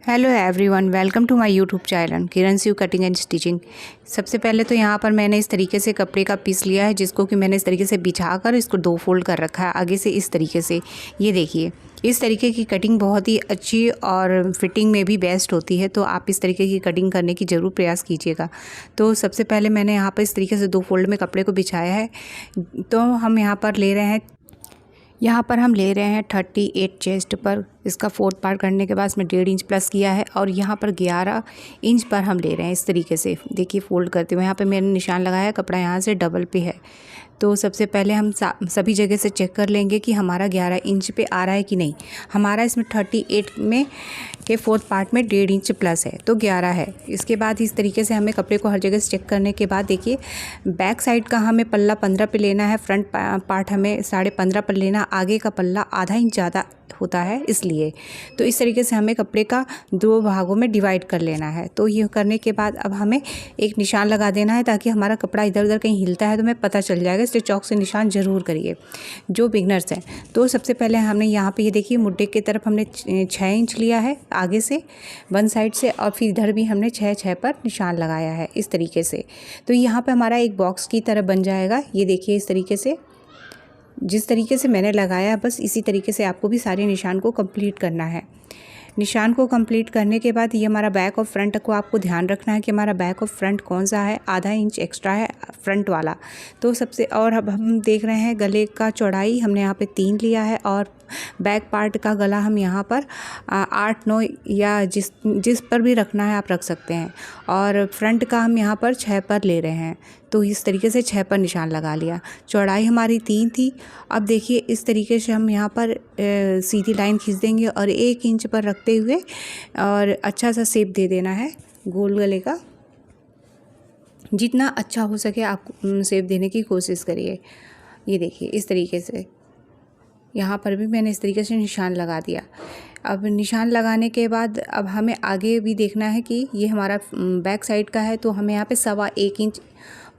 Hello everyone, welcome to my YouTube channel Kiran Shiv cutting and stitching. सबसे पहले तो यहाँ पर मैंने इस तरीके से कपड़े का पीस लिया है, जिसको कि मैंने इस तरीके से बिछाकर इसको दो फोल्ड कर रखा है आगे से इस तरीके से। ये देखिए, इस तरीके की कटिंग बहुत ही अच्छी और फिटिंग में भी बेस्ट होती है, तो आप इस तरीके की कटिंग करने की ज़रूर प्रयास कीजिएगा। तो सबसे पहले मैंने यहाँ पर इस तरीके से दो फोल्ड में कपड़े को बिछाया है। तो हम यहाँ पर ले रहे हैं 38 चेस्ट पर। इसका फोर्थ पार्ट करने के बाद इसमें 1.5 इंच प्लस किया है और यहाँ पर 11 इंच पर हम ले रहे हैं इस तरीके से। देखिए फोल्ड करते हुए यहाँ पे मैंने निशान लगाया है, कपड़ा यहाँ से डबल पे है। तो सबसे पहले हम सभी जगह से चेक कर लेंगे कि हमारा 11 इंच पे आ रहा है कि नहीं। हमारा इसमें 38 में के फोर्थ पार्ट में 1.5 इंच प्लस है, तो 11 है। इसके बाद इस तरीके से हमें कपड़े को हर जगह से चेक करने के बाद देखिए, बैक साइड का हमें पल्ला 15 पे लेना है, फ्रंट पार्ट हमें 15.5 पर लेना। आगे का पल्ला आधा इंच ज़्यादा होता है इसलिए। तो इस तरीके से हमें कपड़े का दो भागों में डिवाइड कर लेना है। तो ये करने के बाद अब हमें एक निशान लगा देना है, ताकि हमारा कपड़ा इधर उधर कहीं हिलता है तो हमें पता चल जाएगा। इसलिए चौक से निशान ज़रूर करिए जो बिगनर्स हैं। तो सबसे पहले हमने यहाँ पे ये देखिए, मुड्ढे की तरफ हमने 6 इंच लिया है आगे से वन साइड से, और फिर इधर भी हमने 6 पर निशान लगाया है इस तरीके से। तो यहाँ पे हमारा एक बॉक्स की तरह बन जाएगा। ये देखिए, इस तरीके से जिस तरीके से मैंने लगाया, बस इसी तरीके से आपको भी सारे निशान को कंप्लीट करना है। निशान को कंप्लीट करने के बाद ये हमारा बैक और फ्रंट को आपको ध्यान रखना है कि हमारा बैक और फ्रंट कौन सा है। आधा इंच एक्स्ट्रा है फ्रंट वाला। तो सबसे, और अब हम देख रहे हैं गले का चौड़ाई हमने यहाँ पे 3 लिया है, और बैक पार्ट का गला हम यहाँ पर 8-9 या जिस पर भी रखना है आप रख सकते हैं। और फ्रंट का हम यहाँ पर 6 पर ले रहे हैं। तो इस तरीके से 6 पर निशान लगा लिया। चौड़ाई हमारी 3 थी। अब देखिए, इस तरीके से हम यहाँ पर सीधी लाइन खींच देंगे और 1 इंच पर रखते हुए और अच्छा सा शेप दे देना है गोल गले का। जितना अच्छा हो सके आप शेप देने की कोशिश करिए। ये देखिए, इस तरीके से यहाँ पर भी मैंने इस तरीके से निशान लगा दिया। अब निशान लगाने के बाद अब हमें आगे भी देखना है कि ये हमारा बैक साइड का है, तो हमें यहाँ पे 1.25 इंच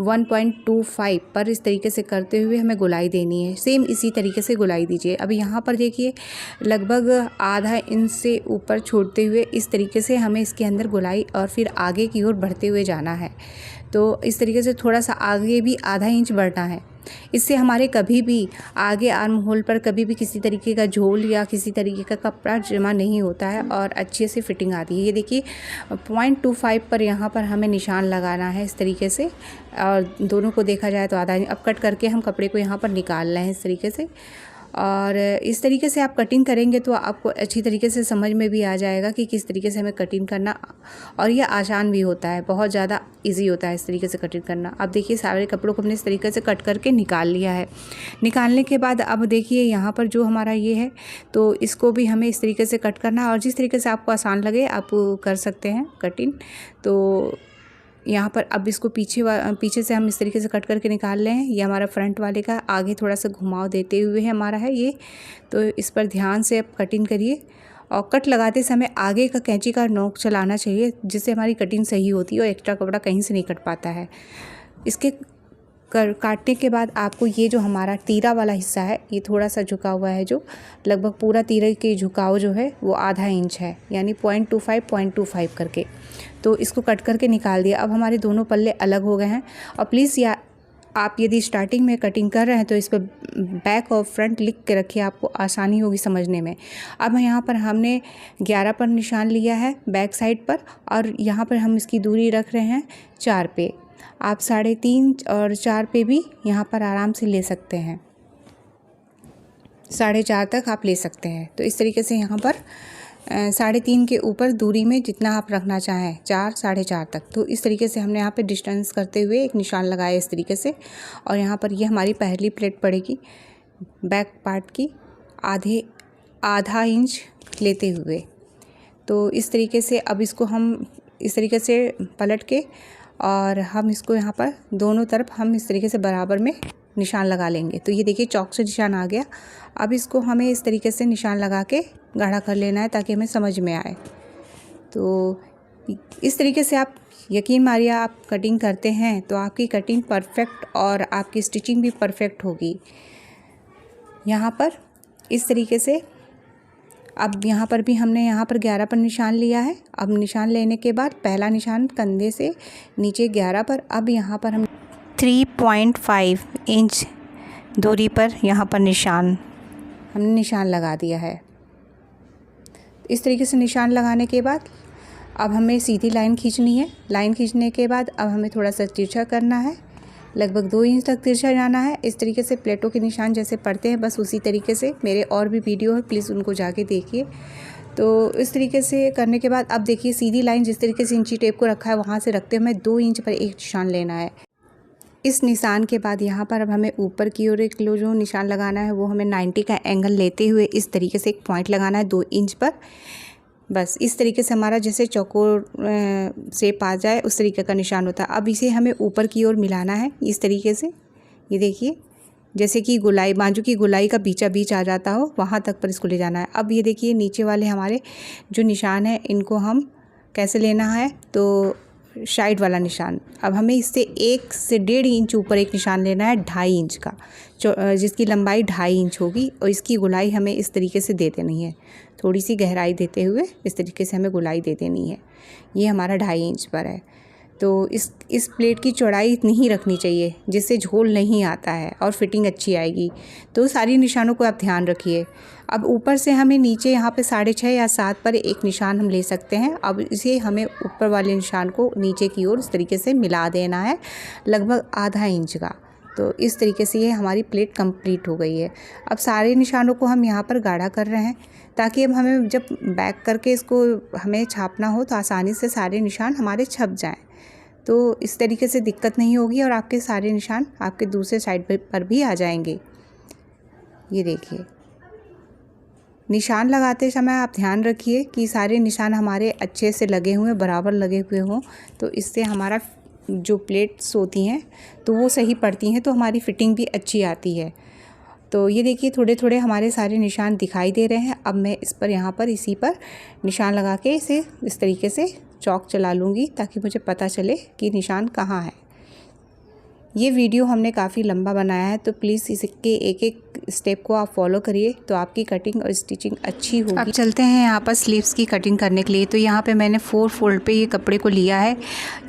1.25 पर इस तरीके से करते हुए हमें गोलाई देनी है। सेम इसी तरीके से गोलाई दीजिए। अब यहाँ पर देखिए, लगभग आधा इंच से ऊपर छोड़ते हुए इस तरीके से हमें इसके अंदर गोलाई और फिर आगे की ओर बढ़ते हुए जाना है। तो इस तरीके से थोड़ा सा आगे भी आधा इंच बढ़ना है। इससे हमारे कभी भी आगे आर्म होल पर कभी भी किसी तरीके का झोल या किसी तरीके का कपड़ा जमा नहीं होता है और अच्छे से फिटिंग आती है। ये देखिए, 0.25 पर यहाँ पर हमें निशान लगाना है इस तरीके से, और दोनों को देखा जाए तो आधा। अब कट करके हम कपड़े को यहाँ पर निकाल रहे हैं इस तरीके से। और इस तरीके से आप कटिंग करेंगे तो आपको अच्छी तरीके से समझ में भी आ जाएगा कि किस तरीके से हमें कटिंग करना, और ये आसान भी होता है, बहुत ज़्यादा इजी होता है इस तरीके से कटिंग करना। अब देखिए, सारे कपड़ों को हमने इस तरीके से कट करके निकाल लिया है। निकालने के बाद अब देखिए, यहाँ पर जो हमारा ये है, तो इसको भी हमें इस तरीके से कट करना है, और जिस तरीके से आपको आसान लगे आप कर सकते हैं कटिंग। तो यहाँ पर अब इसको पीछे से हम इस तरीके से कट करके निकाल लें। ये हमारा फ्रंट वाले का आगे थोड़ा सा घुमाव देते हुए हमारा है ये। तो इस पर ध्यान से अब कटिंग करिए, और कट लगाते समय आगे का कैंची का नोक चलाना चाहिए, जिससे हमारी कटिंग सही होती है और एक्स्ट्रा कपड़ा कहीं से नहीं कट पाता है। इसके काटने के बाद आपको ये जो हमारा तीरा वाला हिस्सा है, ये थोड़ा सा झुका हुआ है, जो लगभग पूरा तीरे के झुकाव जो है वो आधा इंच है, यानी 0.25 करके। तो इसको कट करके निकाल दिया। अब हमारे दोनों पल्ले अलग हो गए हैं। और प्लीज़ आप यदि स्टार्टिंग में कटिंग कर रहे हैं तो इस पर बैक और फ्रंट लिख के रखिए, आपको आसानी होगी समझने में। अब यहाँ पर हमने 11 पर निशान लिया है बैक साइड पर, और यहाँ पर हम इसकी दूरी रख रहे हैं 4 पे। आप 3.5 और 4 पे भी यहाँ पर आराम से ले सकते हैं, 4.5 तक आप ले सकते हैं। तो इस तरीके से यहाँ पर 3.5 के ऊपर दूरी में जितना आप रखना चाहें, 4-4.5 तक। तो इस तरीके से हमने यहाँ पे डिस्टेंस करते हुए एक निशान लगाया इस तरीके से। और यहाँ पर ये हमारी पहली प्लेट पड़ेगी बैक पार्ट की आधा इंच लेते हुए। तो इस तरीके से अब इसको हम इस तरीके से पलट के, और हम इसको यहाँ पर दोनों तरफ हम इस तरीके से बराबर में निशान लगा लेंगे। तो ये देखिए, चौक से निशान आ गया। अब इसको हमें इस तरीके से निशान लगा के गाढ़ा कर लेना है, ताकि हमें समझ में आए। तो इस तरीके से आप यकीन मानिए, आप कटिंग करते हैं तो आपकी कटिंग परफेक्ट और आपकी स्टिचिंग भी परफेक्ट होगी। यहाँ पर इस तरीके से अब यहाँ पर भी हमने यहाँ पर 11 पर निशान लिया है। अब निशान लेने के बाद पहला निशान कंधे से नीचे 11 पर, अब यहाँ पर हम 3.5 इंच दूरी पर यहाँ पर हमने निशान लगा दिया है। इस तरीके से निशान लगाने के बाद अब हमें सीधी लाइन खींचनी है। लाइन खींचने के बाद अब हमें थोड़ा सा तिरछा करना है, लगभग 2 इंच तक तिरछा जाना है। इस तरीके से प्लेटों के निशान जैसे पड़ते हैं बस उसी तरीके से, मेरे और भी वीडियो है, प्लीज़ उनको जाके देखिए। तो इस तरीके से करने के बाद अब देखिए सीधी लाइन जिस तरीके से इंची टेप को रखा है वहाँ से रखते हुए हमें 2 इंच पर एक निशान लेना है। इस निशान के बाद यहाँ पर अब हमें ऊपर की ओर एक जो निशान लगाना है वो हमें 90 का एंगल लेते हुए इस तरीके से एक पॉइंट लगाना है 2 इंच पर। बस इस तरीके से हमारा जैसे चौकोर शेप आ जाए उस तरीके का निशान होता है। अब इसे हमें ऊपर की ओर मिलाना है इस तरीके से। ये देखिए जैसे कि गोलाई, बाजू की गोलाई का बीचा बीच आ जाता हो वहाँ तक पर इसको ले जाना है। अब ये देखिए नीचे वाले हमारे जो निशान है इनको हम कैसे लेना है, तो साइड वाला निशान अब हमें इससे 1 से 1.5 इंच ऊपर एक निशान लेना है 2.5 इंच का, जिसकी लंबाई 2.5 इंच होगी और इसकी गोलाई हमें इस तरीके से दे देनी है। थोड़ी सी गहराई देते हुए इस तरीके से हमें गोलाई दे देनी है। ये हमारा 2.5 इंच पर है। तो इस प्लेट की चौड़ाई इतनी ही रखनी चाहिए जिससे झोल नहीं आता है और फिटिंग अच्छी आएगी। तो सारी निशानों को आप ध्यान रखिए। अब ऊपर से हमें नीचे यहाँ पे 6.5 या 7 पर एक निशान हम ले सकते हैं। अब इसे हमें ऊपर वाले निशान को नीचे की ओर इस तरीके से मिला देना है, लगभग आधा इंच का। तो इस तरीके से ये हमारी प्लेट कंप्लीट हो गई है। अब सारे निशानों को हम यहाँ पर गाढ़ा कर रहे हैं ताकि अब हमें जब बैक करके इसको हमें छापना हो तो आसानी से सारे निशान हमारे छप जाएँ। तो इस तरीके से दिक्कत नहीं होगी और आपके सारे निशान आपके दूसरे साइड पर भी आ जाएंगे। ये देखिए निशान लगाते समय आप ध्यान रखिए कि सारे निशान हमारे अच्छे से लगे हुए, बराबर लगे हुए हों, तो इससे हमारा जो प्लेट्स होती हैं तो वो सही पड़ती हैं, तो हमारी फिटिंग भी अच्छी आती है। तो ये देखिए थोड़े थोड़े हमारे सारे निशान दिखाई दे रहे हैं। अब मैं इस पर यहाँ पर इसी पर निशान लगा के इसे इस तरीके से चौक चला लूँगी ताकि मुझे पता चले कि निशान कहाँ है। ये वीडियो हमने काफ़ी लंबा बनाया है तो प्लीज़ इसके एक एक स्टेप को आप फॉलो करिए तो आपकी कटिंग और स्टिचिंग अच्छी होगी। अब चलते हैं यहाँ पर स्लीव्स की कटिंग करने के लिए। तो यहाँ पे मैंने 4 फोल्ड पे ये कपड़े को लिया है।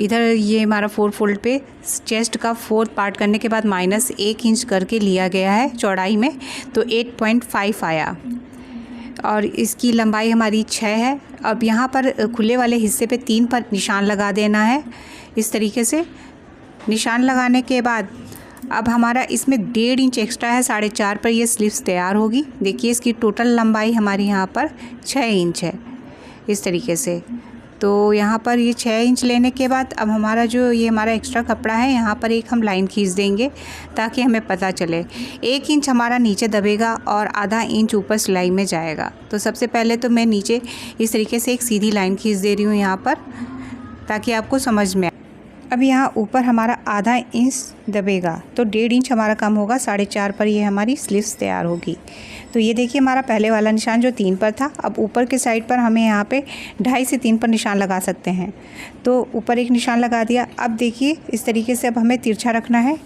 इधर ये हमारा 4 फोल्ड पे चेस्ट का 4th पार्ट करने के बाद -1 इंच करके लिया गया है चौड़ाई में, तो 8.5 आया और इसकी लंबाई हमारी 6 है। अब यहाँ पर खुले वाले हिस्से पे 3 पर निशान लगा देना है इस तरीके से। निशान लगाने के बाद अब हमारा इसमें 1.5 इंच एक्स्ट्रा है, 4.5 पर ये स्लीव्स तैयार होगी। देखिए इसकी टोटल लंबाई हमारी यहाँ पर 6 इंच है इस तरीके से। तो यहाँ पर ये 6 इंच लेने के बाद अब हमारा जो ये हमारा एक्स्ट्रा कपड़ा है यहाँ पर एक हम लाइन खींच देंगे ताकि हमें पता चले। 1 इंच हमारा नीचे दबेगा और आधा इंच ऊपर सिलाई में जाएगा। तो सबसे पहले तो मैं नीचे इस तरीके से एक सीधी लाइन खींच दे रही हूँ यहाँ पर ताकि आपको समझ में आए। अब यहाँ ऊपर हमारा आधा इंच दबेगा तो 1.5 इंच हमारा कम होगा, 4.5 पर ये हमारी स्लीव्स तैयार होगी। तो ये देखिए हमारा पहले वाला निशान जो 3 पर था, अब ऊपर के साइड पर हमें यहाँ पे 2.5 से 3 पर निशान लगा सकते हैं। तो ऊपर एक निशान लगा दिया। अब देखिए इस तरीके से अब हमें तिरछा रखना है।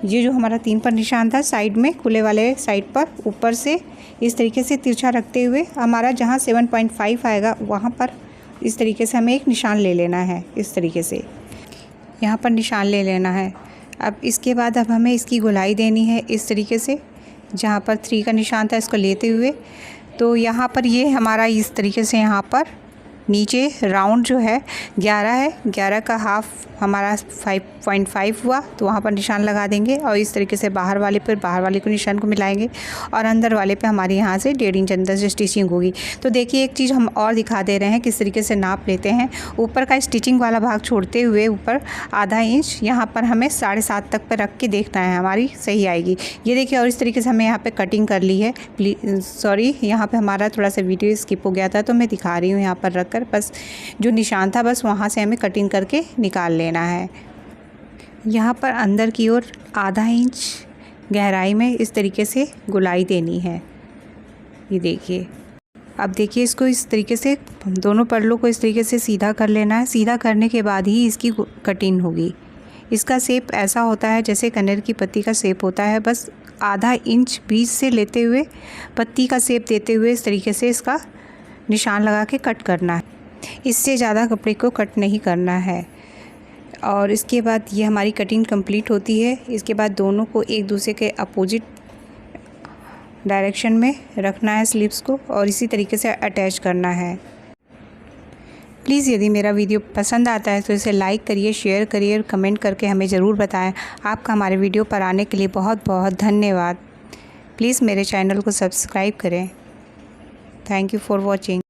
ये जो हमारा 3 पर निशान था साइड में, खुले वाले साइड पर ऊपर से इस तरीके से तिरछा रखते हुए हमारा जहाँ 7.5 आएगा वहाँ पर इस तरीके से हमें एक निशान ले लेना है। इस तरीके से यहाँ पर निशान ले लेना है। अब इसके बाद अब हमें इसकी गोलाई देनी है इस तरीके से, जहाँ पर 3 का निशान था इसको लेते हुए। तो यहाँ पर ये हमारा इस तरीके से यहाँ पर नीचे राउंड जो है 11 है, 11 का हाफ हमारा 5.5 हुआ, तो वहाँ पर निशान लगा देंगे और इस तरीके से बाहर वाले को निशान को मिलाएंगे और अंदर वाले पे हमारे यहाँ से 1.5 इंच अंदर से स्टिचिंग होगी। तो देखिए एक चीज़ हम और दिखा दे रहे हैं किस तरीके से नाप लेते हैं। ऊपर का स्टिचिंग वाला भाग छोड़ते हुए ऊपर आधा इंच यहाँ पर हमें 7.5 तक पर रख के देखना है, हमारी सही आएगी। ये देखिए और इस तरीके से हमें यहाँ पर कटिंग कर ली है। सॉरी यहाँ पर हमारा थोड़ा सा वीडियो स्किप हो गया था तो मैं दिखा रही हूँ यहाँ पर रख कर, बस जो निशान था बस वहाँ से हमें कटिंग करके निकाल लेना है। यहाँ पर अंदर की ओर आधा इंच गहराई में इस तरीके से गोलाई देनी है। ये देखिए अब देखिए इसको इस तरीके से दोनों पल्लों को इस तरीके से सीधा कर लेना है। सीधा करने के बाद ही इसकी कटिंग होगी। इसका शेप ऐसा होता है जैसे कनेर की पत्ती का शेप होता है, बस आधा इंच बीच से लेते हुए पत्ती का शेप देते हुए इस तरीके से इसका निशान लगा के कट करना है। इससे ज़्यादा कपड़े को कट नहीं करना है। और इसके बाद ये हमारी कटिंग कंप्लीट होती है। इसके बाद दोनों को एक दूसरे के अपोजिट डायरेक्शन में रखना है स्लीव्स को और इसी तरीके से अटैच करना है। प्लीज़ यदि मेरा वीडियो पसंद आता है तो इसे लाइक करिए, शेयर करिए और कमेंट करके हमें ज़रूर बताएं। आपका हमारे वीडियो पर आने के लिए बहुत बहुत धन्यवाद। प्लीज़ मेरे चैनल को सब्सक्राइब करें। Thank you for watching.